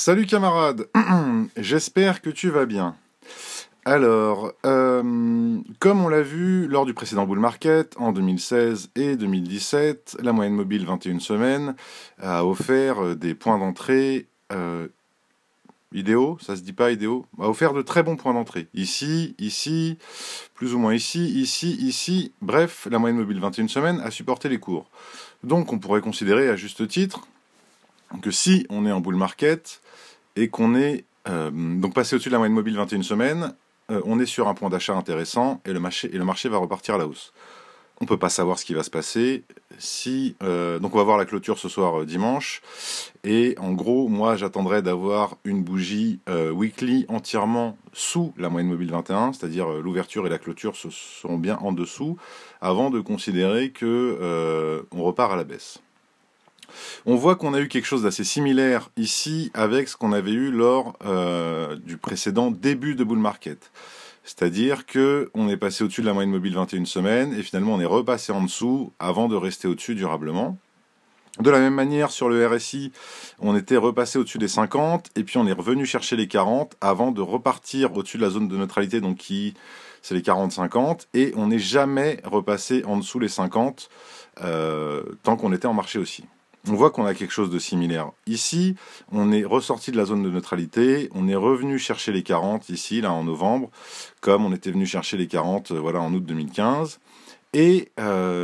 Salut camarade, j'espère que tu vas bien. Alors, comme on l'a vu lors du précédent bull market, en 2016 et 2017, la moyenne mobile 21 semaines a offert des points d'entrée idéaux, ça se dit pas idéaux, a offert de très bons points d'entrée. Ici, ici, plus ou moins ici, ici, ici, bref, la moyenne mobile 21 semaines a supporté les cours. Donc on pourrait considérer à juste titre que si on est en bull market et qu'on est donc passé au-dessus de la moyenne mobile 21 semaines, on est sur un point d'achat intéressant et le marché va repartir à la hausse. On ne peut pas savoir ce qui va se passer. Donc on va voir la clôture ce soir dimanche. Et en gros, moi j'attendrai d'avoir une bougie weekly entièrement sous la moyenne mobile 21, c'est-à-dire l'ouverture et la clôture seront bien en dessous, avant de considérer que on repart à la baisse. On voit qu'on a eu quelque chose d'assez similaire ici avec ce qu'on avait eu lors du précédent début de bull market. C'est-à-dire qu'on est passé au-dessus de la moyenne mobile 21 semaines et finalement on est repassé en dessous avant de rester au-dessus durablement. De la même manière, sur le RSI, on était repassé au-dessus des 50 et puis on est revenu chercher les 40 avant de repartir au-dessus de la zone de neutralité, donc c'est les 40-50, et on n'est jamais repassé en dessous les 50 tant qu'on était en marché haussier. On voit qu'on a quelque chose de similaire. Ici, on est ressorti de la zone de neutralité, on est revenu chercher les 40 ici, là en novembre, comme on était venu chercher les 40 voilà, en août 2015. Et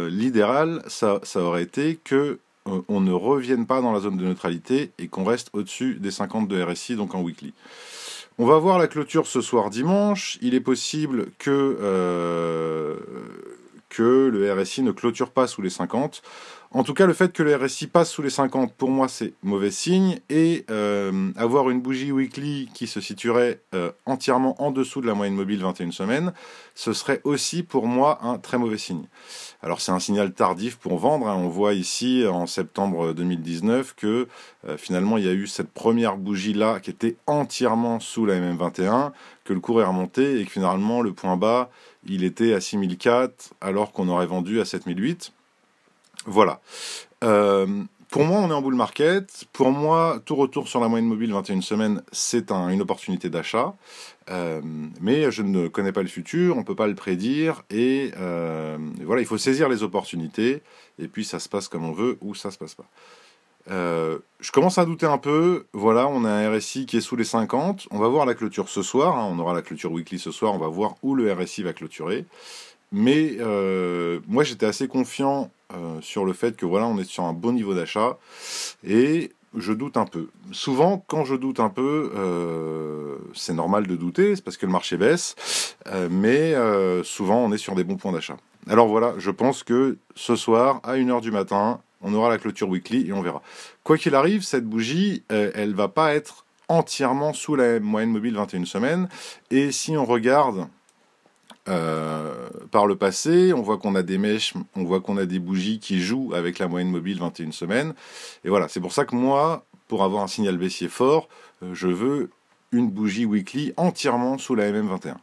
l'idéal, ça aurait été que on ne revienne pas dans la zone de neutralité et qu'on reste au-dessus des 50 de RSI, donc en weekly. On va voir la clôture ce soir dimanche. Il est possible que le RSI ne clôture pas sous les 50. En tout cas, le fait que le RSI passe sous les 50, pour moi, c'est mauvais signe. Et avoir une bougie weekly qui se situerait entièrement en dessous de la moyenne mobile 21 semaines, ce serait aussi pour moi un très mauvais signe. Alors c'est un signal tardif pour vendre. On voit ici en septembre 2019 que finalement il y a eu cette première bougie-là qui était entièrement sous la MM21, que le cours est remonté et que finalement le point bas, il était à 6004 alors qu'on aurait vendu à 7008. Voilà. Pour moi, on est en bull market. Pour moi, tout retour sur la moyenne mobile 21 semaines, c'est une opportunité d'achat. Mais je ne connais pas le futur, on ne peut pas le prédire. Et voilà, il faut saisir les opportunités. Et puis, ça se passe comme on veut ou ça ne se passe pas. Je commence à douter un peu. Voilà, on a un RSI qui est sous les 50. On va voir la clôture ce soir. On aura la clôture weekly ce soir. On va voir où le RSI va clôturer. Mais moi, j'étais assez confiant sur le fait que voilà, on est sur un bon niveau d'achat et je doute un peu. Souvent, quand je doute un peu, c'est normal de douter, c'est parce que le marché baisse, mais souvent on est sur des bons points d'achat. Alors voilà, je pense que ce soir, à 1h du matin, on aura la clôture weekly et on verra. Quoi qu'il arrive, cette bougie, elle va pas être entièrement sous la moyenne mobile 21 semaines. Et si on regarde par le passé, on voit qu'on a des mèches, on voit qu'on a des bougies qui jouent avec la moyenne mobile 21 semaines. Et voilà, c'est pour ça que moi, pour avoir un signal baissier fort, je veux une bougie weekly entièrement sous la MM21.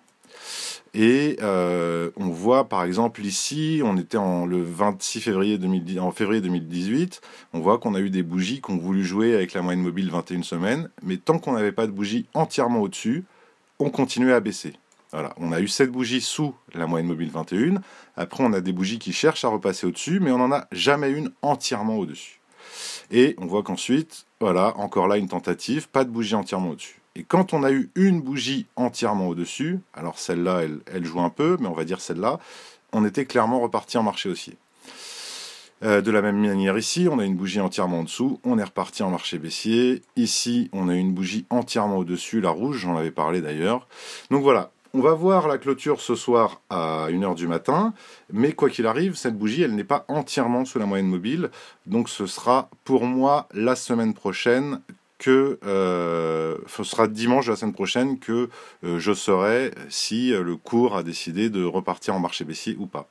Et on voit par exemple ici, on était le 26 février 2010, en février 2018, on voit qu'on a eu des bougies qui ont voulu jouer avec la moyenne mobile 21 semaines, mais tant qu'on n'avait pas de bougie entièrement au-dessus, on continuait à baisser. Voilà, on a eu cette bougie sous la moyenne mobile 21. Après, on a des bougies qui cherchent à repasser au-dessus, mais on n'en a jamais une entièrement au-dessus. Et on voit qu'ensuite, voilà, encore là, une tentative, pas de bougie entièrement au-dessus. Et quand on a eu une bougie entièrement au-dessus, alors celle-là, elle joue un peu, mais on va dire celle-là, on était clairement reparti en marché haussier. De la même manière ici, on a une bougie entièrement en dessous, on est reparti en marché baissier. Ici, on a une bougie entièrement au-dessus, la rouge, j'en avais parlé d'ailleurs. Donc voilà. On va voir la clôture ce soir à 1h du matin, mais quoi qu'il arrive, cette bougie, elle n'est pas entièrement sous la moyenne mobile, donc ce sera pour moi la semaine prochaine ce sera dimanche de la semaine prochaine que je saurai si le cours a décidé de repartir en marché baissier ou pas.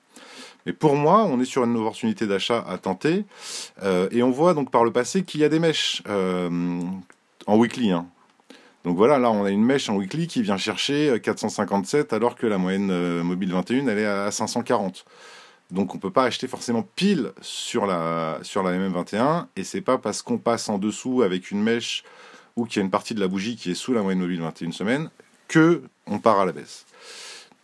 Mais pour moi, on est sur une opportunité d'achat à tenter, et on voit donc par le passé qu'il y a des mèches en weekly, hein. Donc voilà, là on a une mèche en weekly qui vient chercher 457 alors que la moyenne mobile 21 elle est à 540. Donc on peut pas acheter forcément pile sur la MM21 et c'est pas parce qu'on passe en dessous avec une mèche ou qu'il y a une partie de la bougie qui est sous la moyenne mobile 21 semaines, que on part à la baisse.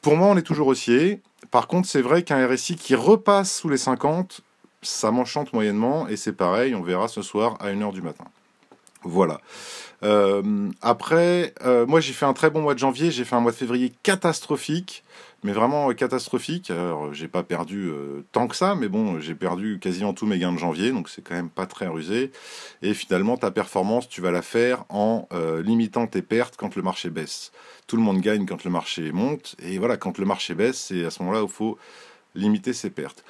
Pour moi, on est toujours haussier. Par contre, c'est vrai qu'un RSI qui repasse sous les 50, ça m'enchante moyennement, et c'est pareil, on verra ce soir à 1h du matin. Voilà. Après, moi j'ai fait un très bon mois de janvier, j'ai fait un mois de février catastrophique, mais vraiment catastrophique. Alors j'ai pas perdu tant que ça, mais bon, j'ai perdu quasiment tous mes gains de janvier, donc c'est quand même pas très rusé. Et finalement, ta performance, tu vas la faire en limitant tes pertes quand le marché baisse. Tout le monde gagne quand le marché monte, et voilà, quand le marché baisse, c'est à ce moment-là où il faut limiter ses pertes.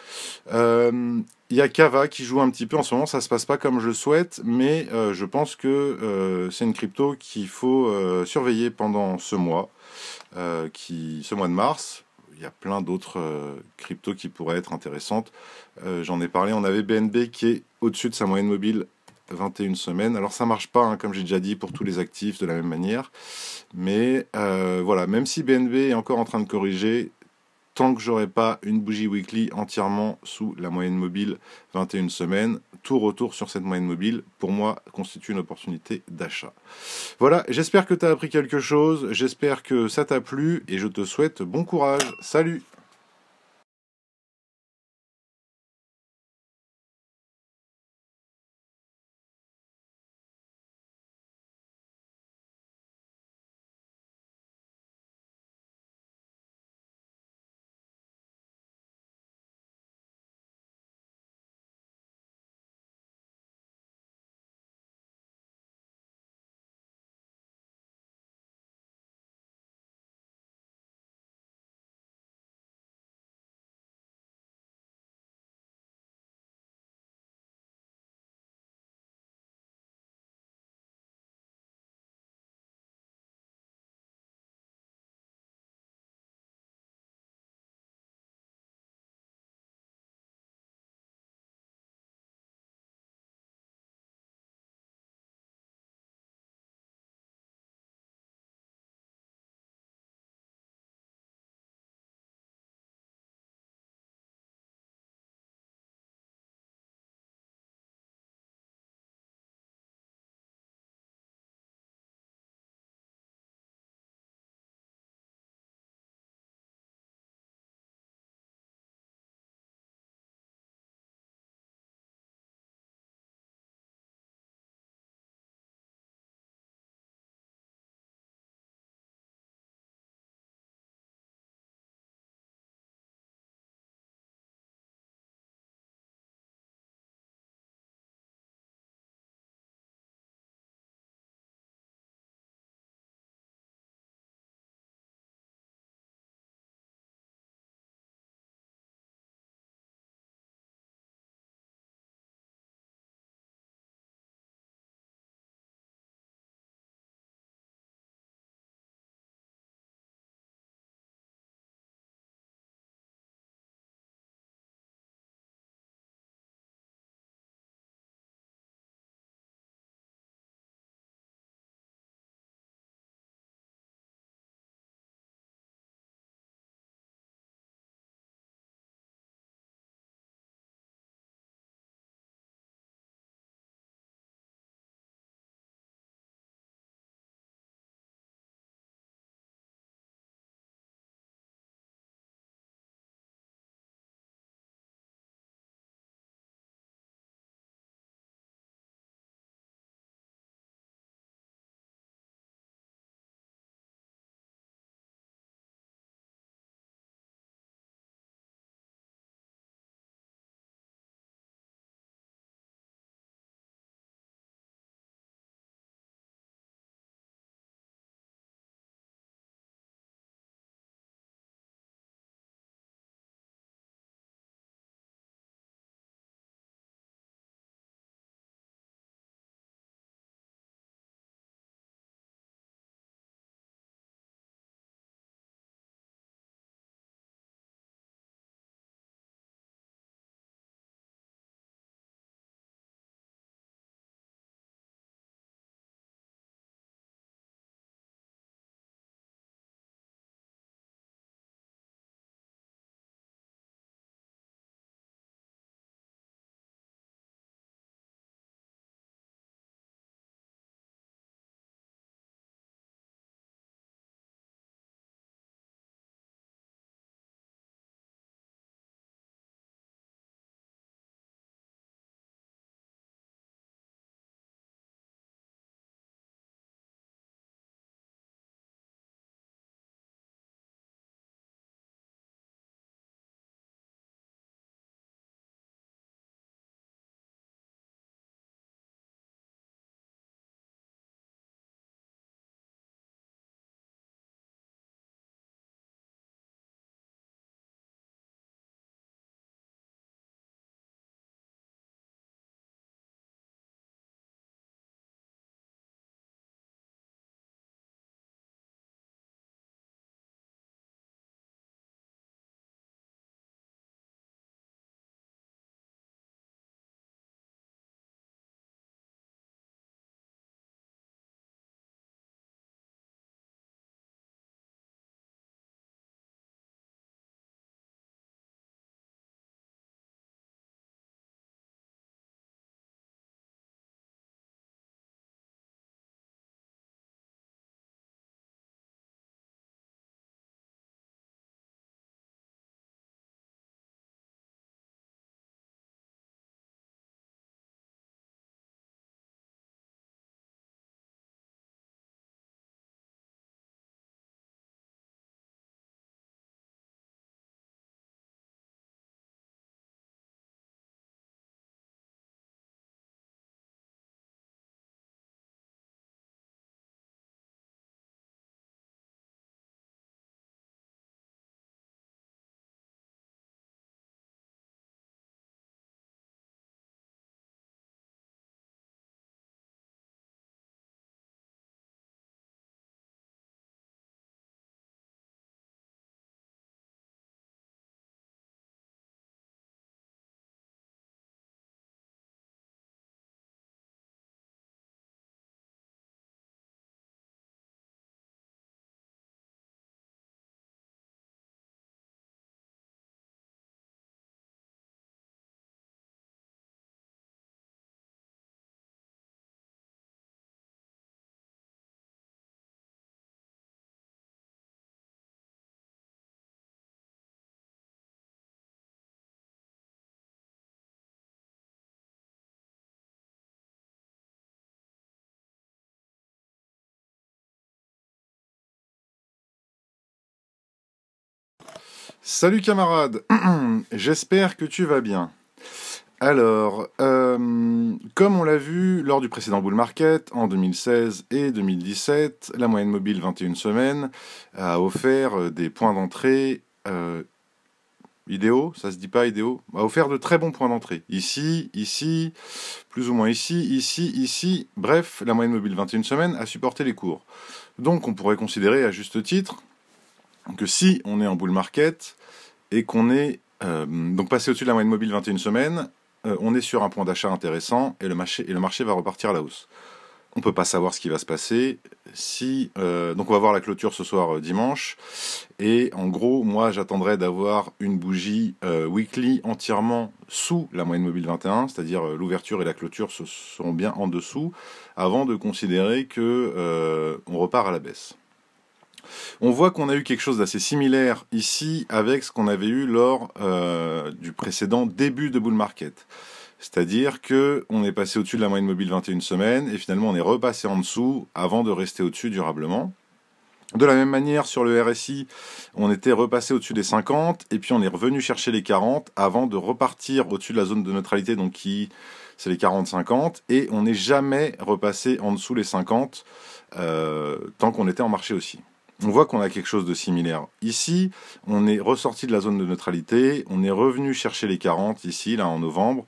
Il y a Kava qui joue un petit peu en ce moment, ça se passe pas comme je le souhaite, mais je pense que c'est une crypto qu'il faut surveiller pendant ce mois, ce mois de mars. Il y a plein d'autres cryptos qui pourraient être intéressantes. J'en ai parlé, on avait BNB qui est au-dessus de sa moyenne mobile 21 semaines. Alors ça marche pas, hein, comme j'ai déjà dit, pour tous les actifs de la même manière. Mais voilà, même si BNB est encore en train de corriger, tant que j'aurai pas une bougie weekly entièrement sous la moyenne mobile 21 semaines, tout retour sur cette moyenne mobile, pour moi, constitue une opportunité d'achat. Voilà, j'espère que tu as appris quelque chose, j'espère que ça t'a plu, et je te souhaite bon courage. Salut! Salut camarade, j'espère que tu vas bien. Alors, comme on l'a vu lors du précédent bull market, en 2016 et 2017, la moyenne mobile 21 semaines a offert des points d'entrée idéaux, ça se dit pas idéaux, a offert de très bons points d'entrée. Ici, ici, plus ou moins ici, ici, ici, bref, la moyenne mobile 21 semaines a supporté les cours. Donc on pourrait considérer à juste titre que si on est en bull market et qu'on est donc passé au-dessus de la moyenne mobile 21 semaines, on est sur un point d'achat intéressant et le marché va repartir à la hausse. On ne peut pas savoir ce qui va se passer. Donc on va voir la clôture ce soir dimanche. Et en gros, moi j'attendrai d'avoir une bougie weekly entièrement sous la moyenne mobile 21, c'est-à-dire l'ouverture et la clôture seront bien en dessous, avant de considérer que on repart à la baisse. On voit qu'on a eu quelque chose d'assez similaire ici avec ce qu'on avait eu lors du précédent début de bull market. C'est-à-dire qu'on est passé au-dessus de la moyenne mobile 21 semaines et finalement on est repassé en dessous avant de rester au-dessus durablement. De la même manière, sur le RSI, on était repassé au-dessus des 50 et puis on est revenu chercher les 40 avant de repartir au-dessus de la zone de neutralité, donc c'est les 40-50, et on n'est jamais repassé en dessous les 50 tant qu'on était en marché aussi. On voit qu'on a quelque chose de similaire. Ici, on est ressorti de la zone de neutralité, on est revenu chercher les 40 ici, là en novembre,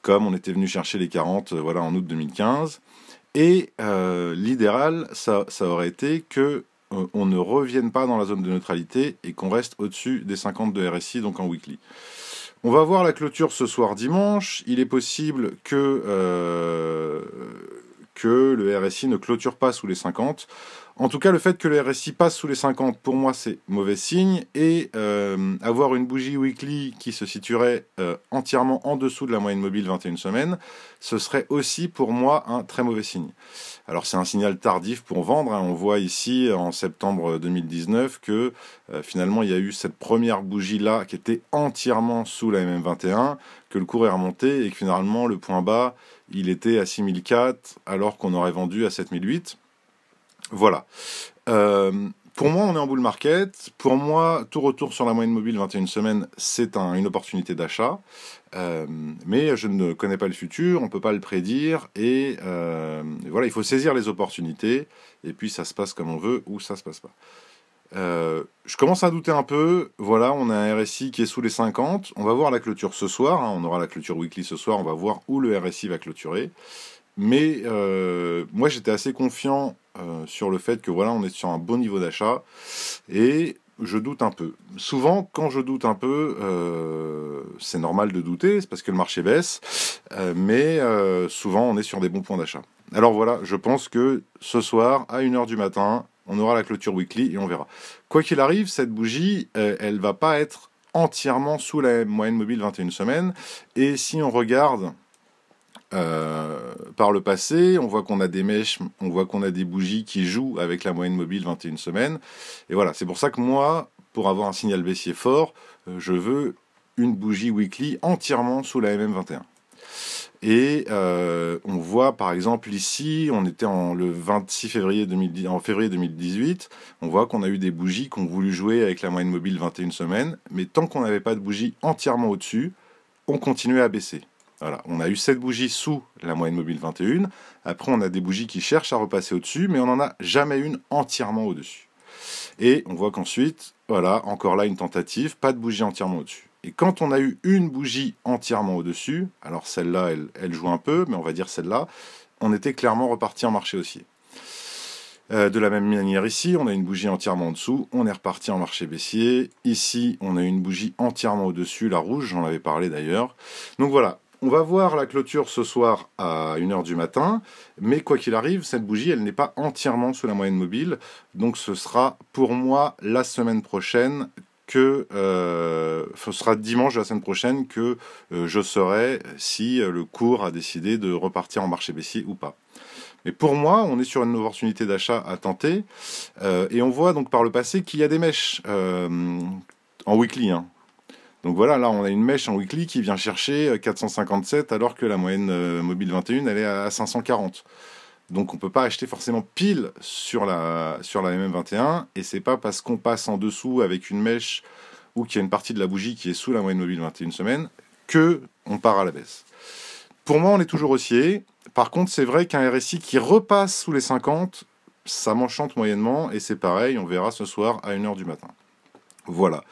comme on était venu chercher les 40 voilà, en août 2015. Et l'idéal, ça aurait été que on ne revienne pas dans la zone de neutralité et qu'on reste au-dessus des 50 de RSI, donc en weekly. On va voir la clôture ce soir dimanche. Il est possible que le RSI ne clôture pas sous les 50. En tout cas, le fait que le RSI passe sous les 50, pour moi, c'est mauvais signe. Et avoir une bougie weekly qui se situerait entièrement en dessous de la moyenne mobile 21 semaines, ce serait aussi pour moi un très mauvais signe. Alors c'est un signal tardif pour vendre. On voit ici en septembre 2019 que finalement il y a eu cette première bougie-là qui était entièrement sous la MM21, que le cours est remonté et que finalement le point bas, il était à 6004 alors qu'on aurait vendu à 7008. Voilà. Pour moi, on est en bull market. Pour moi, tout retour sur la moyenne mobile 21 semaines, c'est une opportunité d'achat. Mais je ne connais pas le futur, on ne peut pas le prédire. Et voilà, il faut saisir les opportunités. Et puis, ça se passe comme on veut ou ça se passe pas. Je commence à douter un peu. Voilà, on a un RSI qui est sous les 50. On va voir la clôture ce soir. On aura la clôture weekly ce soir. On va voir où le RSI va clôturer. Mais moi, j'étais assez confiant sur le fait que voilà, on est sur un bon niveau d'achat et je doute un peu. Souvent, quand je doute un peu, c'est normal de douter, c'est parce que le marché baisse, mais souvent on est sur des bons points d'achat. Alors voilà, je pense que ce soir, à 1h du matin, on aura la clôture weekly et on verra. Quoi qu'il arrive, cette bougie, elle va pas être entièrement sous la moyenne mobile 21 semaines. Et si on regarde par le passé, on voit qu'on a des mèches, on voit qu'on a des bougies qui jouent avec la moyenne mobile 21 semaines. Et voilà, c'est pour ça que moi, pour avoir un signal baissier fort, je veux une bougie weekly entièrement sous la MM21. Et on voit par exemple ici, on était le 26 février 2010, en février 2018, on voit qu'on a eu des bougies qui ont voulu jouer avec la moyenne mobile 21 semaines, mais tant qu'on n'avait pas de bougie entièrement au-dessus, on continuait à baisser. Voilà, on a eu cette bougie sous la moyenne mobile 21. Après, on a des bougies qui cherchent à repasser au-dessus, mais on n'en a jamais une entièrement au-dessus. Et on voit qu'ensuite, voilà, encore là une tentative, pas de bougie entièrement au-dessus. Et quand on a eu une bougie entièrement au-dessus, alors celle-là, elle joue un peu, mais on va dire celle-là, on était clairement reparti en marché haussier. De la même manière ici, on a une bougie entièrement en dessous, on est reparti en marché baissier. Ici, on a une bougie entièrement au-dessus, la rouge, j'en avais parlé d'ailleurs. Donc voilà. On va voir la clôture ce soir à 1h du matin, mais quoi qu'il arrive, cette bougie, elle n'est pas entièrement sous la moyenne mobile, donc ce sera pour moi la semaine prochaine ce sera dimanche de la semaine prochaine que je saurai si le cours a décidé de repartir en marché baissier ou pas. Mais pour moi, on est sur une opportunité d'achat à tenter, et on voit donc par le passé qu'il y a des mèches en weekly, hein. Donc voilà, là on a une mèche en weekly qui vient chercher 457 alors que la moyenne mobile 21 elle est à 540. Donc on ne peut pas acheter forcément pile sur la MM21 et c'est pas parce qu'on passe en dessous avec une mèche ou qu'il y a une partie de la bougie qui est sous la moyenne mobile 21 semaines, que on part à la baisse. Pour moi, on est toujours haussier. Par contre, c'est vrai qu'un RSI qui repasse sous les 50, ça m'enchante moyennement, et c'est pareil, on verra ce soir à 1h du matin. Voilà.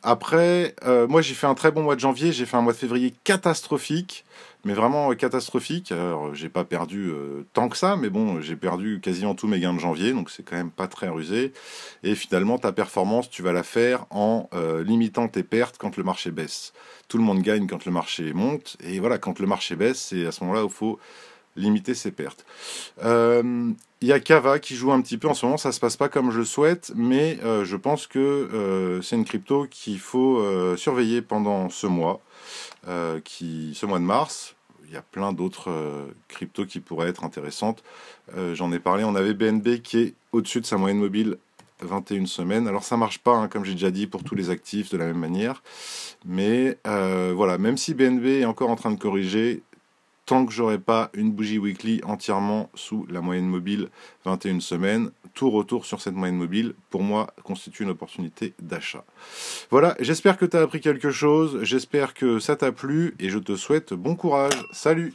Après, moi j'ai fait un très bon mois de janvier, j'ai fait un mois de février catastrophique, mais vraiment catastrophique. Alors j'ai pas perdu tant que ça, mais bon, j'ai perdu quasiment tous mes gains de janvier, donc c'est quand même pas très rusé. Et finalement, ta performance, tu vas la faire en limitant tes pertes quand le marché baisse. Tout le monde gagne quand le marché monte, et voilà, quand le marché baisse, c'est à ce moment-là où il faut limiter ses pertes. Il y a Kava qui joue un petit peu en ce moment, ça se passe pas comme je le souhaite, mais je pense que c'est une crypto qu'il faut surveiller pendant ce mois, ce mois de mars. Il y a plein d'autres cryptos qui pourraient être intéressantes. J'en ai parlé, on avait BNB qui est au-dessus de sa moyenne mobile 21 semaines. Alors ça marche pas, hein, comme j'ai déjà dit, pour tous les actifs de la même manière. Mais voilà, même si BNB est encore en train de corriger, tant que j'aurai pas une bougie weekly entièrement sous la moyenne mobile 21 semaines, tout retour sur cette moyenne mobile, pour moi, constitue une opportunité d'achat. Voilà, j'espère que tu as appris quelque chose, j'espère que ça t'a plu, et je te souhaite bon courage. Salut!